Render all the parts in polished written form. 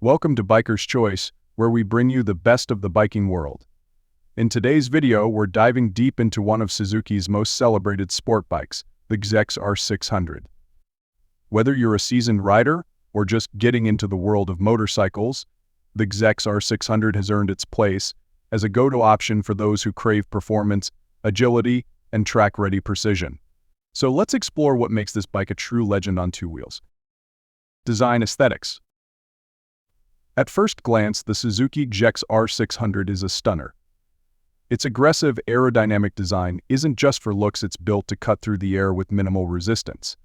Welcome to Biker's Choice, where we bring you the best of the biking world. In today's video, we're diving deep into one of Suzuki's most celebrated sport bikes, the GSX-R600. Whether you're a seasoned rider or just getting into the world of motorcycles, the GSX-R600 has earned its place as a go-to option for those who crave performance, agility, and track-ready precision. So let's explore what makes this bike a true legend on two wheels. Design aesthetics. At first glance, the Suzuki GSX-R600 is a stunner. Its aggressive aerodynamic design isn't just for looks, it's built to cut through the air with minimal resistance.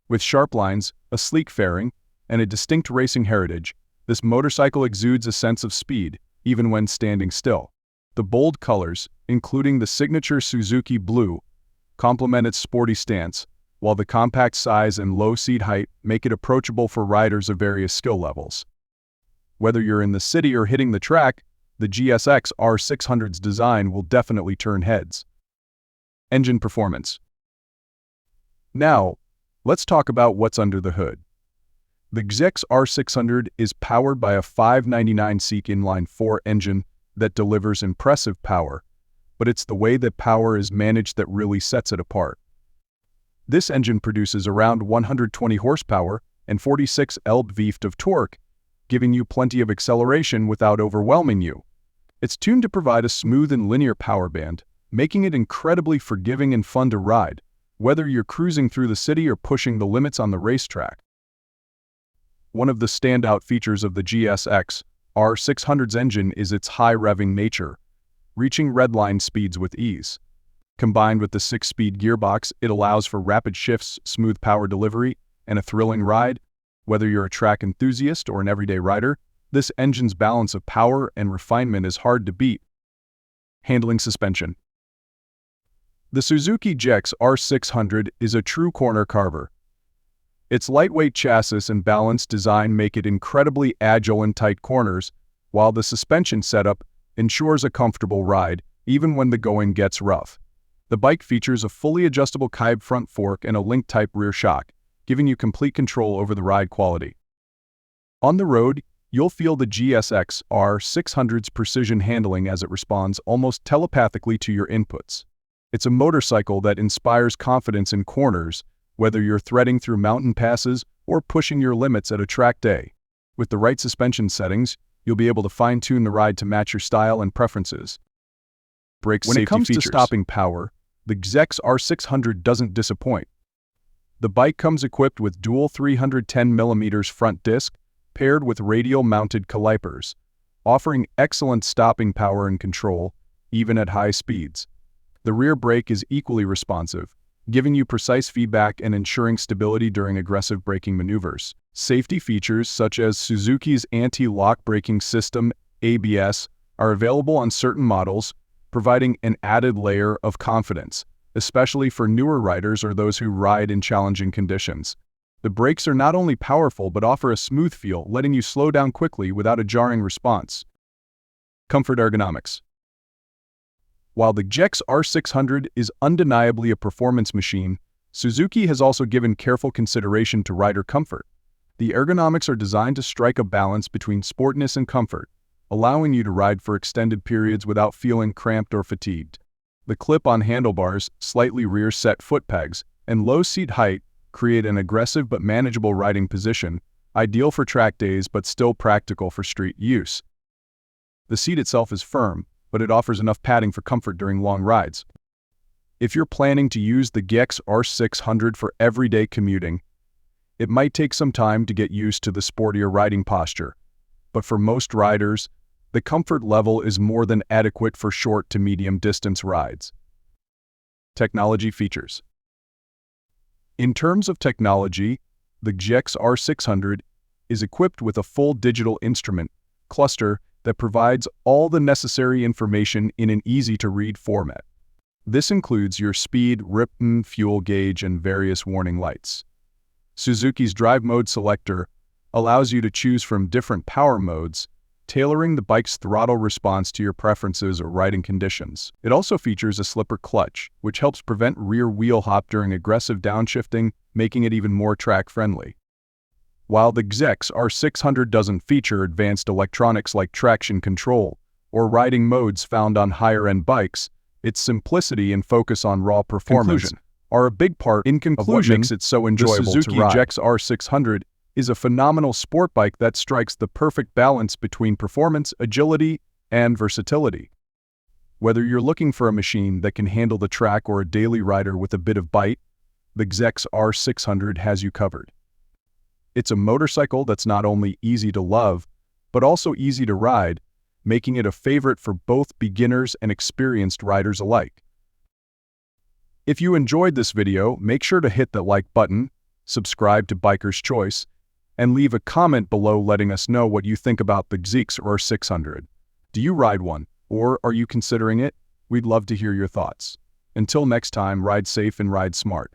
With sharp lines, a sleek fairing, and a distinct racing heritage, this motorcycle exudes a sense of speed, even when standing still. The bold colors, including the signature Suzuki blue, complement its sporty stance, while the compact size and low seat height make it approachable for riders of various skill levels. Whether you're in the city or hitting the track, the GSX-R600's design will definitely turn heads. Engine performance. Now, let's talk about what's under the hood. The GSX-R600 is powered by a 599cc inline-4 engine that delivers impressive power, but it's the way that power is managed that really sets it apart. This engine produces around 120 horsepower and 46 lb-ft of torque, giving you plenty of acceleration without overwhelming you. It's tuned to provide a smooth and linear power band, making it incredibly forgiving and fun to ride, whether you're cruising through the city or pushing the limits on the racetrack. One of the standout features of the GSX-R600's engine is its high revving nature, reaching redline speeds with ease. Combined with the 6-speed gearbox, it allows for rapid shifts, smooth power delivery, and a thrilling ride. Whether you're a track enthusiast or an everyday rider, this engine's balance of power and refinement is hard to beat. Handling suspension. The Suzuki GSX-R600 is a true corner carver. Its lightweight chassis and balanced design make it incredibly agile in tight corners, while the suspension setup ensures a comfortable ride, even when the going gets rough. The bike features a fully adjustable kibe front fork and a link-type rear shock, giving you complete control over the ride quality. On the road, you'll feel the GSX-R600's precision handling as it responds almost telepathically to your inputs. It's a motorcycle that inspires confidence in corners, whether you're threading through mountain passes or pushing your limits at a track day. With the right suspension settings, you'll be able to fine-tune the ride to match your style and preferences. Brake safety features. When it comes to stopping power, the GSX-R600 doesn't disappoint. The bike comes equipped with dual 310mm front disc, paired with radial-mounted calipers, offering excellent stopping power and control, even at high speeds. The rear brake is equally responsive, giving you precise feedback and ensuring stability during aggressive braking maneuvers. Safety features such as Suzuki's anti-lock braking system, ABS, are available on certain models, providing an added layer of confidence, especially for newer riders or those who ride in challenging conditions. The brakes are not only powerful but offer a smooth feel, letting you slow down quickly without a jarring response. Comfort ergonomics. While the GSX-R600 is undeniably a performance machine, Suzuki has also given careful consideration to rider comfort. The ergonomics are designed to strike a balance between sportiness and comfort, allowing you to ride for extended periods without feeling cramped or fatigued. The clip-on handlebars, slightly rear-set foot pegs, and low seat height create an aggressive but manageable riding position, ideal for track days but still practical for street use. The seat itself is firm, but it offers enough padding for comfort during long rides. If you're planning to use the GSX-R600 for everyday commuting, it might take some time to get used to the sportier riding posture, but for most riders, the comfort level is more than adequate for short to medium distance rides. Technology features. In terms of technology, the GSX-R600 is equipped with a full digital instrument cluster that provides all the necessary information in an easy-to-read format. This includes your speed, RPM, fuel gauge, and various warning lights. Suzuki's Drive Mode selector allows you to choose from different power modes, tailoring the bike's throttle response to your preferences or riding conditions. It also features a slipper clutch, which helps prevent rear wheel hop during aggressive downshifting, making it even more track-friendly. While the GSX-R600 doesn't feature advanced electronics like traction control or riding modes found on higher-end bikes, its simplicity and focus on raw performance are a big part of what makes it so enjoyable to ride. The Suzuki GSX-R600 is a phenomenal sport bike that strikes the perfect balance between performance, agility, and versatility. Whether you're looking for a machine that can handle the track or a daily rider with a bit of bite, the GSX-R600 has you covered. It's a motorcycle that's not only easy to love, but also easy to ride, making it a favorite for both beginners and experienced riders alike. If you enjoyed this video, make sure to hit the like button, subscribe to Biker's Choice, and leave a comment below letting us know what you think about the GSX-R600. Do you ride one, or are you considering it? We'd love to hear your thoughts. Until next time, ride safe and ride smart.